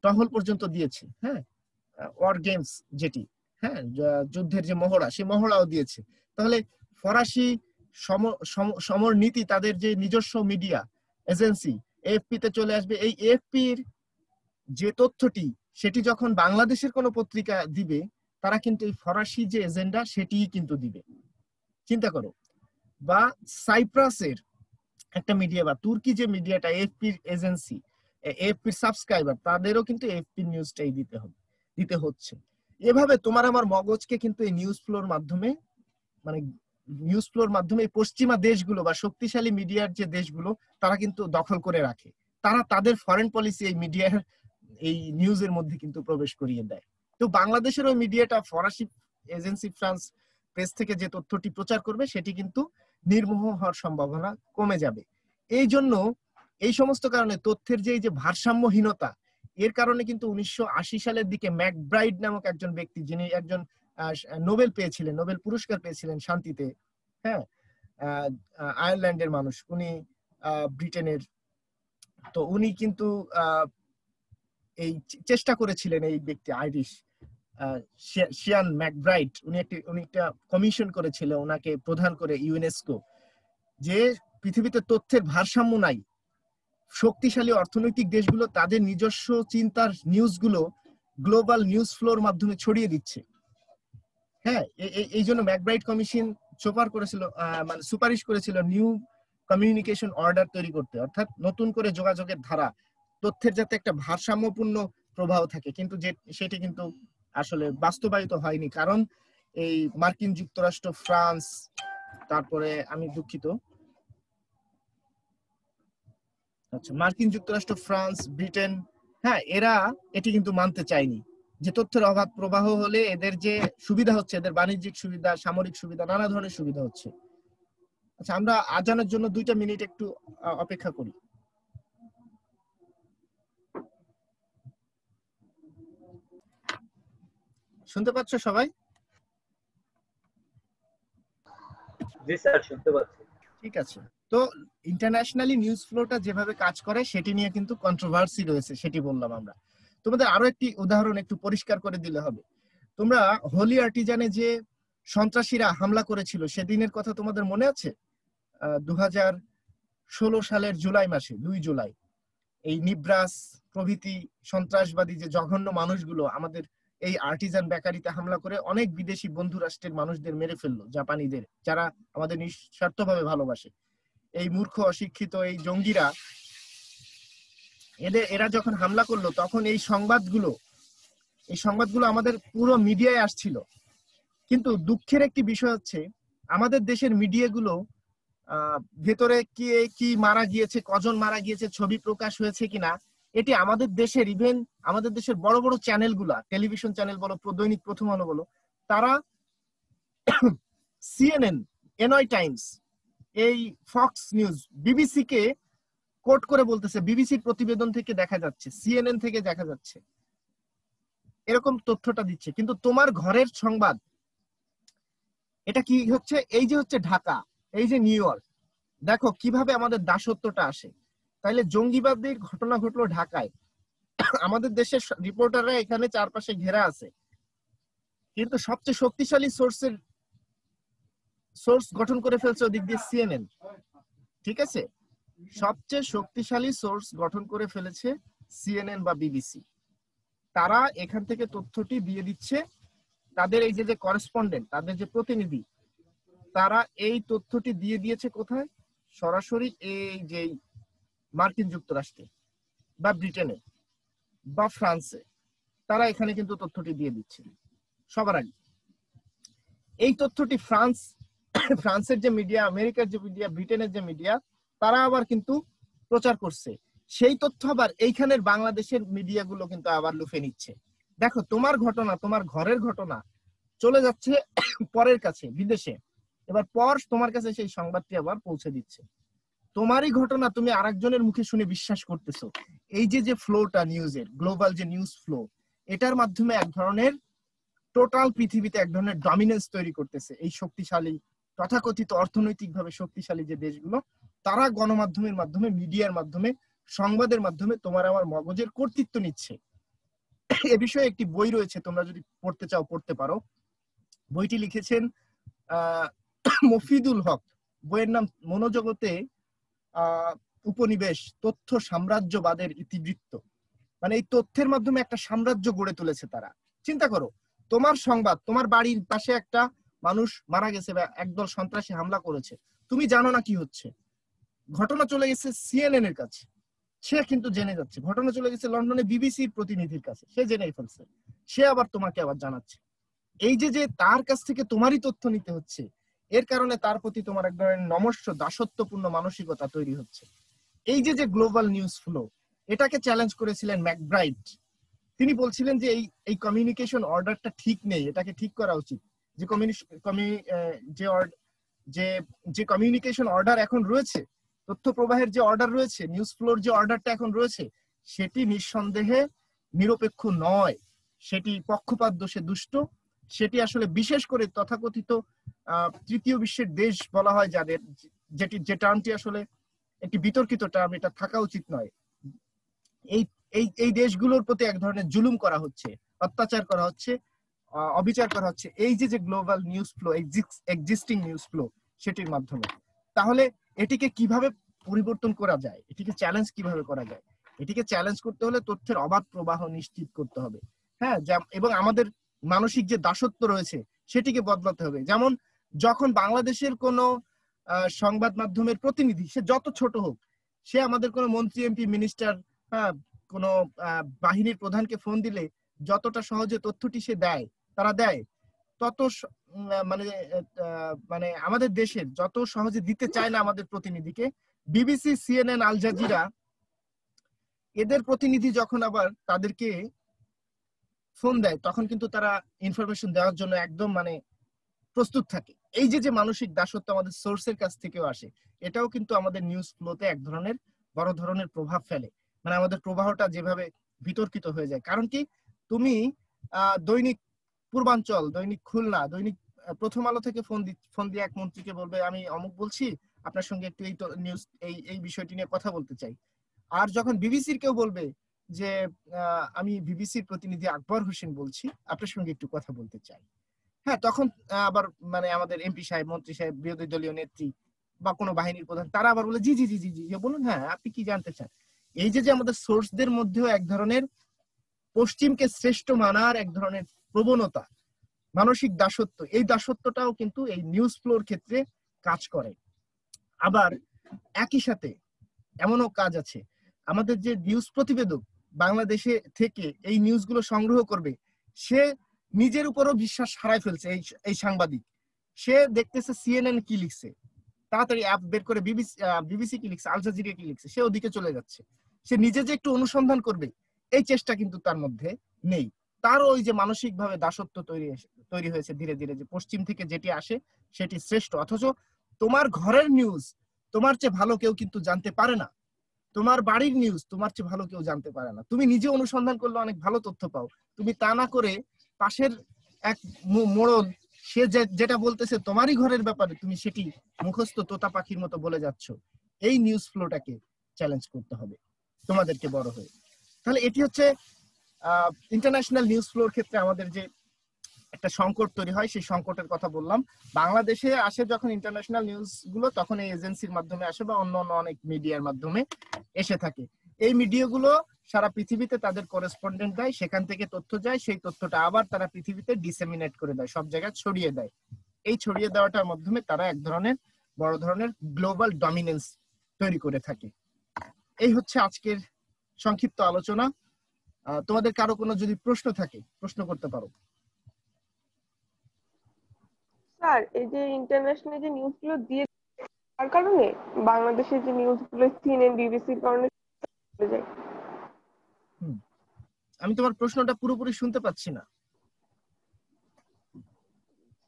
টহল পর্যন্ত দিয়েছে, হ্যাঁ, ওয়ার গেমস যেটি, হ্যাঁ, যুদ্ধের যে মহড়া, সেই মহড়াও দিয়েছে। তাহলে ফরাসি সমর নীতি, তাদের যে নিজস্ব মিডিয়া এজেন্সি এএফপি তে চলে আসবে। এই এএফপির যে তথ্যটি, সেটি যখন বাংলাদেশের কোনো পত্রিকা দিবে, তারা কিন্তু এই ফরাসি যে এজেন্ডা সেটিই কিন্তু দিবে। চিন্তা করো। বা সাইপ্রাসের একটা মিডিয়া বা তুর্কি যে মিডিয়াটা, এএফপির এজেন্সি, এএফপির সাবস্ক্রাইবার, তাদেরও কিন্তু এএফপি নিউজটাই দিতে হচ্ছে। এভাবে তোমার আমার মগজকে কিন্তু এই নিউজ ফ্লোর মাধ্যমে, মানে নিউজ ফ্লোর মাধ্যমে পশ্চিমা দেশগুলো বা শক্তিশালী মিডিয়ার যে দেশগুলো, তারা কিন্তু দখল করে রাখে। তারা তাদের ফরেন পলিসি এই মিডিয়ার, এই নিউজের মধ্যে কিন্তু প্রবেশ করিয়ে দেয়। তো বাংলাদেশের ওই মিডিয়াটা ফরাসি এজেন্সি ফ্রান্স প্রেস থেকে যে তথ্যটি প্রচার করবে, সেটি কিন্তু নির্মোহ হওয়ার সম্ভাবনা কমে যাবে। এই জন্য এই সমস্ত কারণে তথ্যের যে এই যে ভারসাম্যহীনতা, এর কারণে কিন্তু 1980 সালের দিকে ম্যাকব্রাইড নামক একজন ব্যক্তি, যিনি একজন নোবেল পেয়েছিলেন, নোবেল পুরস্কার পেয়েছিলেন শান্তিতে, হ্যাঁ, আয়ারল্যান্ডের মানুষ, উনি ব্রিটেনের, তো উনি কিন্তু এই চেষ্টা করেছিলেন, এই ব্যক্তি আইরিশ শিয়ান ম্যাকব্রাইড, উনি একটা কমিশন করেছিল ওনাকে প্রধান করে ইউনেস্কো, যে পৃথিবীতে তথ্যের ভারসাম্য নাই, শক্তিশালী অর্থনৈতিক দেশগুলো তাদের নিজস্ব চিন্তার নিউজগুলো গ্লোবাল নিউজ ফ্লোর মাধ্যমে ছড়িয়ে দিচ্ছে। হ্যাঁ, এই জন্য ম্যাকব্রাইড কমিশন সুপারিশ করেছিল নিউ কমিউনিকেশন অর্ডার তৈরি করতে, অর্থাৎ নতুন করে যোগাযোগের ধারা, তথ্যের যাতে একটা ভারসাম্যপূর্ণ প্রবাহ থাকে, কিন্তু সেটি কিন্তু আসলে বাস্তবায়িত হয়নি। কারণ এই মার্কিন যুক্তরাষ্ট্র, ফ্রান্স, তারপরে আমি দুঃখিত, আচ্ছা, মার্কিন যুক্তরাষ্ট্র, ফ্রান্স, ব্রিটেন, হ্যাঁ, এরা এটি কিন্তু মানতে চায়নি যে তথ্যের অবাধ প্রবাহ হলে এদের যে সুবিধা হচ্ছে, এদের বাণিজ্যিক সুবিধা, সামরিক সুবিধা, নানা ধরনের সুবিধা হচ্ছে। আচ্ছা, আমরা আজানের জন্য 2টা মিনিট একটু অপেক্ষা করি। শুনতে পাচ্ছ সবাই? জি স্যার, শুনতে পাচ্ছি। ঠিক আছে। তো ইন্টারন্যাশনালি নিউজ ফ্লোটা যেভাবে কাজ করে সেটি নিয়ে কিন্তু কন্ট্রোভার্সি রয়েছে, সেটি বললাম আমরা। তোমাদের আরো একটি উদাহরণ একটু পরিষ্কার করে দিলে হবে। তোমরা হোলি আর্টিজানে যে সন্ত্রাসীরা হামলা করেছিল, সেদিনের কথা তোমাদের মনে আছে? 2016 সালের জুলাই মাসে, 2 জুলাই, এই নিব্রাস প্রভৃতি সন্ত্রাসবাদী যে জঘন্য মানুষগুলো আমাদের এই আর্টিজান বেকারিতে হামলা করে অনেক বিদেশি বন্ধু রাষ্ট্রের মানুষদের মেরে ফেললো, জাপানিদের, যারা আমাদের নিঃস্বার্থভাবে ভালোবাসে। এই মূর্খ অশিক্ষিত এই জঙ্গিরা, এরা যখন হামলা করলো, তখন এই সংবাদগুলো আমাদের পুরো মিডিয়ায় আসছিল। কিন্তু দুঃখের একটি বিষয় হচ্ছে, আমাদের দেশের মিডিয়াগুলো ভেতরে কি মারা গিয়েছে, কজন মারা গিয়েছে, ছবি প্রকাশ হয়েছে কিনা, এটি আমাদের দেশের ইভেন আমাদের দেশের বড় বড় চ্যানেলগুলা, টেলিভিশন চ্যানেল বলো, দৈনিক প্রথম আলো বলো, তারা সিএনএন, এনআই টাইমস, এই ফক্স নিউজ, বিবিসি কে কোট করে বলতেছে, বিবিসির প্রতিবেদন থেকে দেখা যাচ্ছে, সিএনএন থেকে দেখা যাচ্ছে, এরকম তথ্যটা দিচ্ছে। কিন্তু তোমার ঘরের সংবাদ এটা কি হচ্ছে? এই যে হচ্ছে ঢাকা, এই যে নিউ ইয়র্ক, দেখো কিভাবে আমাদের দাসত্বটা আসে। তাইলে জঙ্গিবাদের ঘটনা ঘটলো ঢাকায়, আমাদের দেশের রিপোর্টাররা এখানে চারপাশে ঘেরা আছে, কিন্তু সবচেয়ে শক্তিশালী সোর্স গঠন করে ফেলছে ওদিক দিয়ে সিএনএন। ঠিক আছে, সবচেয়ে শক্তিশালী সোর্স গঠন করে ফেলেছে সিএনএন বা বিবিসি। তারা এখান থেকে তথ্যটি দিয়ে দিচ্ছে, তাদের এই যে করেসপন্ডেন্ট, তাদের যে প্রতিনিধি, তারা এই তথ্যটি দিয়ে দিয়েছে কোথায়? সরাসরি এই যে মার্কিন যুক্তরাষ্ট্রে বা ব্রিটেনে বা ফ্রান্সে, তারা এখানে কিন্তু তথ্যটি দিয়ে দিচ্ছে সবার আগে। এই তথ্যটি ফ্রান্সের যে মিডিয়া, আমেরিকার যে মিডিয়া, ব্রিটেনের যে মিডিয়া, তারা আবার কিন্তু প্রচার করছে। সেই তথ্য আবার এইখানের বাংলাদেশের মিডিয়াগুলো কিন্তু আবার লুফে নিচ্ছে। দেখো, তোমার ঘটনা, তোমার ঘরের ঘটনা চলে যাচ্ছে পরের কাছে, বিদেশে, এবার পর তোমার কাছে সেই সংবাদটি আবার পৌঁছে দিচ্ছে। তোমারই ঘটনা তুমি আরেকজনের মুখে শুনে বিশ্বাস করতেছো। এই যে ফ্লোটা নিউজের, গ্লোবাল যে নিউজ ফ্লো, এটার মাধ্যমে এক ধরনের টোটাল পৃথিবীতে এক ধরনের ডমিনেন্স তৈরি করতেছে এই শক্তিশালী, তথাকথিত অর্থনৈতিকভাবে শক্তিশালী যে দেশগুলো, তারা গণমাধ্যমের মাধ্যমে, মিডিয়ার মাধ্যমে, সংবাদের মাধ্যমে তোমার আমার মগজের কর্তৃত্ব নিচ্ছে। এ বিষয়ে একটি বই রয়েছে, তোমরা যদি পড়তে চাও পড়তে পারো। বইটি লিখেছেন মফিদুল হক। বইয়ের নাম মনোজগতে উপনিবেশ, তথ্য সাম্রাজ্যবাদের ইতিবৃত্ত। মানে এই তথ্যের মাধ্যমে একটা সাম্রাজ্য গড়ে তুলেছে তারা। চিন্তা করো, তোমার সংবাদ, তোমার বাড়ির পাশে একটা মানুষ মারা গেছে বা একদল সন্ত্রাসী হামলা করেছে, তুমি জানো না কি হচ্ছে, ঘটনা চলে গেছে সিএনএন এর কাছে, সে কিন্তু জেনে যাচ্ছে। ঘটনা চলে গেছে লন্ডনে বিবিসির প্রতিনিধির কাছে, সে জেনেই ফেলছে, সে আবার তোমাকে আবার জানাচ্ছে। এই যে তার কাছ থেকে তোমারই তথ্য নিতে হচ্ছে, এর কারণে তার প্রতি তোমার এক ধরনের নমস্য দাসত্বপূর্ণ মানসিকতা তৈরি হচ্ছে। এই যে গ্লোবাল নিউজ ফ্লো, এটাকে চ্যালেঞ্জ করেছিলেন ম্যাকব্রাইড। তিনি বলছিলেন যে এই কমিউনিকেশন অর্ডারটা ঠিক নেই, এটাকে ঠিক করা উচিত। যে কমিউনিকেশন অর্ডার এখন রয়েছে, তথ্য প্রবাহের যে অর্ডার রয়েছে, নিউজ ফ্লোর যে অর্ডারটা এখন রয়েছে, সেটি নিঃসন্দেহে নিরপেক্ষ নয়, সেটি পক্ষপাত দোষে দুষ্ট। সেটি আসলে বিশেষ করে তথাকথিত তৃতীয় বিশ্বের দেশ বলা হয় যাদের, যে টার্মটি আসলে একটি বিতর্কিত টার্ম, এটা থাকা উচিত নয়। এই দেশগুলোর প্রতি এক ধরনের জুলুম করা হচ্ছে, অত্যাচার করা হচ্ছে, অবিচার করা হচ্ছে এই যে global news flow, existing news flow, সেটির মাধ্যমে। তাহলে এটিকে কিভাবে পরিবর্তন করা যায়, এটিকে চ্যালেঞ্জ কিভাবে করা যায়? এটিকে চ্যালেঞ্জ করতে হলে তথ্যের অবাধ প্রবাহ নিশ্চিত করতে হবে। হ্যাঁ, এবং আমাদের মানসিক যে দাসত্ব রয়েছে সেটিকে বদলাতে হবে। যেমন যখন বাংলাদেশের কোনো সংবাদ মাধ্যমের প্রতিনিধি, সে যত ছোট হোক, সে আমাদের কোনো মন্ত্রী, এমপি, মিনিস্টার, কোনো বাহিনীর প্রধানকে ফোন দিলে যতটা সহজে তথ্যটি সে দেয়, তারা দেয়, তত মানে আমাদের দেশের যত সহজে দিতে চায় না আমাদের প্রতিনিধিকে, বিবিসি, সিএনএন, আল জাজিরা, এদের প্রতিনিধি যখন আবার তাদেরকে ফোন দেয়, তখন কিন্তু তারা ইনফরমেশন দেওয়ার জন্য একদম প্রস্তুত থাকে। এই যে মানসিক দাসত্ব আমাদের সোর্সের কাছ থেকেও আসে, এটাও কিন্তু আমাদের নিউজ ফ্লোতে এক ধরনের বড় ধরনের প্রভাব ফেলে। আমাদের প্রবাহটা যেভাবে বিতর্কিত হয়ে যায়। কারণ কি, তুমি দৈনিক পূর্বাঞ্চল, দৈনিক খুলনা, দৈনিক প্রথম আলো থেকে ফোন দিয়ে এক মন্ত্রীকে বলবে, আমি অমুক বলছি, আপনার সঙ্গে একটু এই নিউজ, এই বিষয়টি নিয়ে কথা বলতে চাই। আর যখন বিবিসির কেউ বলবে যে আমি বিবিসির প্রতিনিধি আকবর হোসেন বলছি, আপনার সঙ্গে একটু কথা বলতে চাই, হ্যাঁ, তখন আবার আমাদের এমপি সাহেব, মন্ত্রী সাহেব, বিরোধী দলীয় নেত্রী বা কোনো বাহিনীর প্রধান, তারা আবার বলে জি জি জি জি জি বলুন, হ্যাঁ আপনি কি জানতে চান। এই যে আমাদের সোর্সদের মধ্যেও এক ধরনের পশ্চিমকে শ্রেষ্ঠ মানার এক ধরনের প্রবণতা, মানসিক দাসত্ব, এই দাসত্বটাও কিন্তু এই নিউজ ফ্লোর ক্ষেত্রে কাজ করে। আবার একই সাথে এমনও কাজ আছে, আমাদের যে নিউজ প্রতিবেদক বাংলাদেশে থেকে এই নিউজগুলো সংগ্রহ করবে, সে নিজের উপরও বিশ্বাস হারায় ফেলছে। এই সাংবাদিক, সে দেখতেছে সিএনএন কি লিখছে, তাড়াতাড়ি অ্যাপ বের করে বিবিসি কি লিখছে, আল জাজিরা কি লিখছে, সে ওদিকে চলে যাচ্ছে। সে নিজে যে একটু অনুসন্ধান করবে এই চেষ্টা কিন্তু তার মধ্যে নেই। তার ওই যে মানসিকভাবে দাসত্ব তৈরি হয়েছে ধীরে ধীরে, যে পশ্চিম থেকে যেটি আসে সেটি শ্রেষ্ঠ, অথচ তোমার ঘরের নিউজ তোমার চেয়ে ভালো কেউ কিন্তু জানতে পারে না, তোমার বাড়ির নিউজ তোমার চেয়ে ভালো কেউ জানতে পারে না। তুমি নিজে অনুসন্ধান করলে অনেক ভালো তথ্য পাও, তুমি তা না করে পাশের এক মোড়ল সে যেটা বলতেছে তোমারই ঘরের ব্যাপারে তুমি সেটি মুখস্থ তোতা পাখির মতো বলে যাচ্ছ। এই নিউজ ফ্লোটাকে চ্যালেঞ্জ করতে হবে তোমাদেরকে বড় হয়ে। তাহলে এটি হচ্ছে ইন্টারন্যাশনাল নিউজ ফ্লোর ক্ষেত্রে আমাদের যে একটা সংকট তৈরি হয়, সেই সংকটের কথা বললাম। বাংলাদেশে আসে যখন ইন্টারন্যাশনাল নিউজ গুলো, তখন এই এজেন্সির মাধ্যমে আসে বা অন্য অন্য অনেক মিডিয়ার মাধ্যমে এসে থাকে। এই মিডিয়াগুলো সারা পৃথিবীতে তাদের করেসপন্ডেন্ট দেয়, সেখান থেকে তথ্য যায়, সেই তথ্যটা আবার তারা পৃথিবীতে ডিসেমিনেট করে দেয়, সব জায়গায় ছড়িয়ে দেয়। এই ছড়িয়ে দেওয়াটার মাধ্যমে তারা এক ধরনের বড় ধরনের গ্লোবাল ডমিনেন্স তৈরি করে থাকে। এই হচ্ছে আজকের সংক্ষিপ্ত আলোচনা। তোমাদের কারো কোনো যদি প্রশ্ন থাকে প্রশ্ন করতে পারো। স্যার, এই যে ইন্টারন্যাশনাল যে নিউজগুলো দিয়ে তার কারণে বাংলাদেশের যে নিউজগুলো সিএনএন বিবিসির কারণে চলে যায়। আমি তোমার প্রশ্নটা পুরোপুরি শুনতে পাচ্ছি না।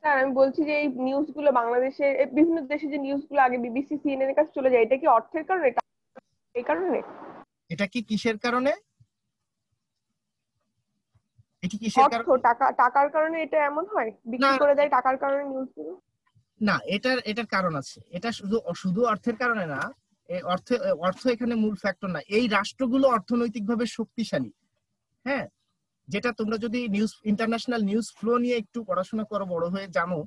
স্যার, আমি বলছি যে এই নিউজগুলো বাংলাদেশের বিভিন্ন দেশে যে নিউজগুলো আগে বিবিসি সিএনএন এর কাছে চলে যায়, এটা কি অর্থের কারণে, এই কারণে? এটা কি কিসের কারণে? এটি কিসের অর্থ, কারণে? টাকার কারণে এটা এমন হয়, বিক্রি করে দেয় টাকার কারণে নিউজগুলো? না, এটার কারণ আছে। এটা শুধু অর্থের কারণে না, অর্থ এখানে মূল ফ্যাক্টর না। এই রাষ্ট্রগুলো অর্থনৈতিকভাবে শক্তিশালী। হ্যাঁ, যেটা তোমরা যদি ইন্টারন্যাশনাল নিউজ ফ্লো নিয়ে একটু পড়াশোনা করো, বড় হয়ে জানো,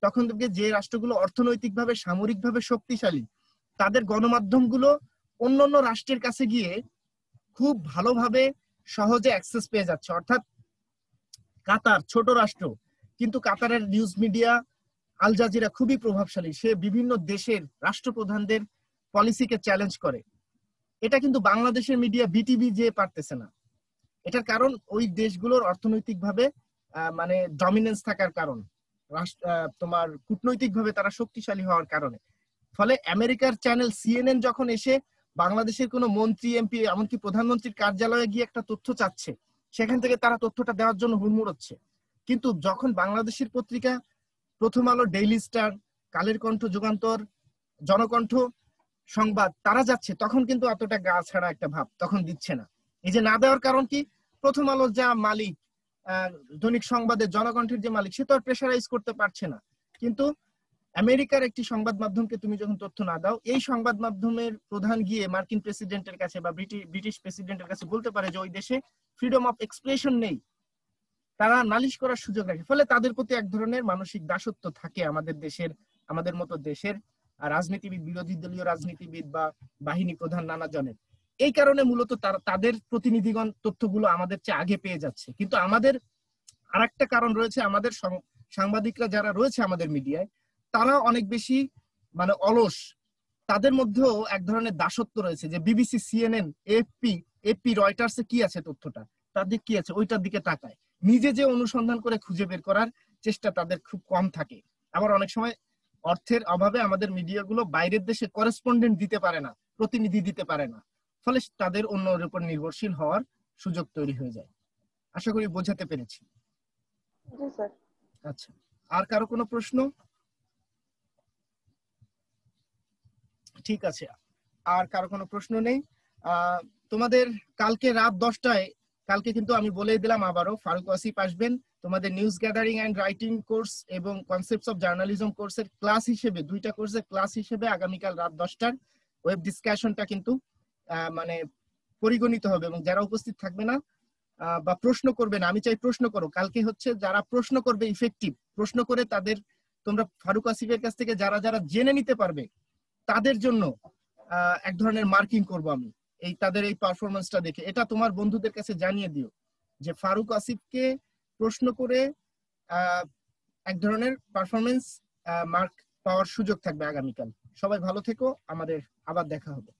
তখন দেখবে যে রাষ্ট্রগুলো অর্থনৈতিকভাবে সামরিকভাবে শক্তিশালী, তাদের গণমাধ্যমগুলো অন্যান্য রাষ্ট্রের কাছে গিয়ে খুব ভালোভাবে সহজে অ্যাক্সেস পেয়ে যাচ্ছে। অর্থাৎ কাতার ছোট রাষ্ট্র, কিন্তু কাতারের নিউজ মিডিয়া আল জাজিরা খুবই প্রভাবশালী, সে বিভিন্ন দেশের রাষ্ট্রপ্রধানদের পলিসিকে চ্যালেঞ্জ করে। এটা কিন্তু বাংলাদেশের মিডিয়া বিটিভি যে পারতেছে না। এটার কারণ ওই দেশগুলোর অর্থনৈতিকভাবে মানে ডমিনেন্স থাকার কারণ, তোমার কূটনৈতিকভাবে তারা শক্তিশালী হওয়ার কারণে। ফলে আমেরিকার চ্যানেল সিএনএন যখন এসে বাংলাদেশের কোনো মন্ত্রী এমপি এমনকি প্রধানমন্ত্রীর কার্যালয়ে গিয়ে একটা তথ্য চাচ্ছে, সেখান থেকে তারা তথ্যটা দেওয়ার জন্য হুড়মুড়াচ্ছে। কিন্তু যখন বাংলাদেশের পত্রিকা প্রথম আলো, ডেইলি স্টার, কালের কণ্ঠ, যুগান্তর, জনকণ্ঠ, সংবাদ তারা যাচ্ছে, তখন কিন্তু এতটা গা ছাড়া একটা ভাব তখন দিচ্ছে না। এই যে না দেওয়ার কারণ কি? প্রথম আলোর যা মালিক, দৈনিক সংবাদের জনকণ্ঠের যে মালিক, সে তো আর প্রেসারাইজ করতে পারছে না। কিন্তু আমেরিকার একটি সংবাদ মাধ্যমকে তুমি যখন তথ্য না দাও, এই সংবাদ মাধ্যমের প্রধান গিয়ে মার্কিন প্রেসিডেন্টের কাছে বা ব্রিটিশ প্রেসিডেন্টের কাছে বলতে পারে যে ওই দেশে ফ্রিডম অফ এক্সপ্রেশন নেই, তারা নালিশ করার সুযোগ রাখে। ফলে তাদের প্রতি এক ধরনের মানসিক দাসত্ব থাকে আমাদের মতো দেশের রাজনীতিবিদ, বিরোধী দলীয় রাজনীতিবিদ বা বাহিনী প্রধান নানা জনের। এই কারণে মূলত তাদের প্রতিনিধিগণ তথ্যগুলো আমাদের চেয়ে আগে পেয়ে যাচ্ছে। কিন্তু আমাদের আরেকটা কারণ রয়েছে, আমাদের সাংবাদিকরা যারা রয়েছে আমাদের মিডিয়ায়, তারা অনেক বেশি মানে অলস। তাদের মধ্যেও এক ধরনের দাসত্ব রয়েছে, যে বিবিসি, সিএনএন, এপি, রয়টার্সে কি আছে তথ্যটা, তাদের কি আছে ওইটার দিকে তাকায়। নিজে যে অনুসন্ধান করে খুঁজে বের করার চেষ্টা তাদের খুব কম থাকে। আবার অনেক সময় অর্থের অভাবে আমাদের মিডিয়াগুলো বাইরের দেশে করেসপন্ডেন্ট দিতে পারে না, প্রতিনিধি দিতে পারে না, ফলে তাদের অন্যের উপর নির্ভরশীল হওয়ার সুযোগ তৈরি হয়ে যায়। আশা করি বোঝাতে পেরেছি। জি স্যার। আচ্ছা, আর কারো কোনো প্রশ্ন? ঠিক আছে, আর কারো কোনো প্রশ্ন নেই। তোমাদের কালকে রাত 10টায়, কালকে কিন্তু আমি বলেই দিলাম আবারও, ফারুক আসিফ আসবেন তোমাদের news gathering and writing course এবং কনসেপ্টস অফ জার্নালিজম কোর্সের ক্লাস হিসেবে, দুইটা কোর্সের ক্লাস হিসেবে আগামীকাল রাত 10টার ওয়েব ডিসকাশনটা কিন্তু মানে পরিগণিত হবে। এবং যারা উপস্থিত থাকবে না বা প্রশ্ন করবে না, আমি চাই প্রশ্ন করো। কালকে হচ্ছে যারা প্রশ্ন করবে ইফেক্টিভ প্রশ্ন করে, তাদের তোমরা ফারুক আসিফের কাছ থেকে যারা যারা জেনে নিতে পারবে, তাদের জন্য এক ধরনের মার্কিং করব আমি এই তাদের এই পারফরমেন্সটা দেখে। এটা তোমার বন্ধুদের কাছে জানিয়ে দিও যে ফারুক আসিফকে প্রশ্ন করে এক ধরনের পারফরমেন্স মার্ক পাওয়ার সুযোগ থাকবে আগামীকাল। সবাই ভালো থেকো, আমাদের আবার দেখা হবে।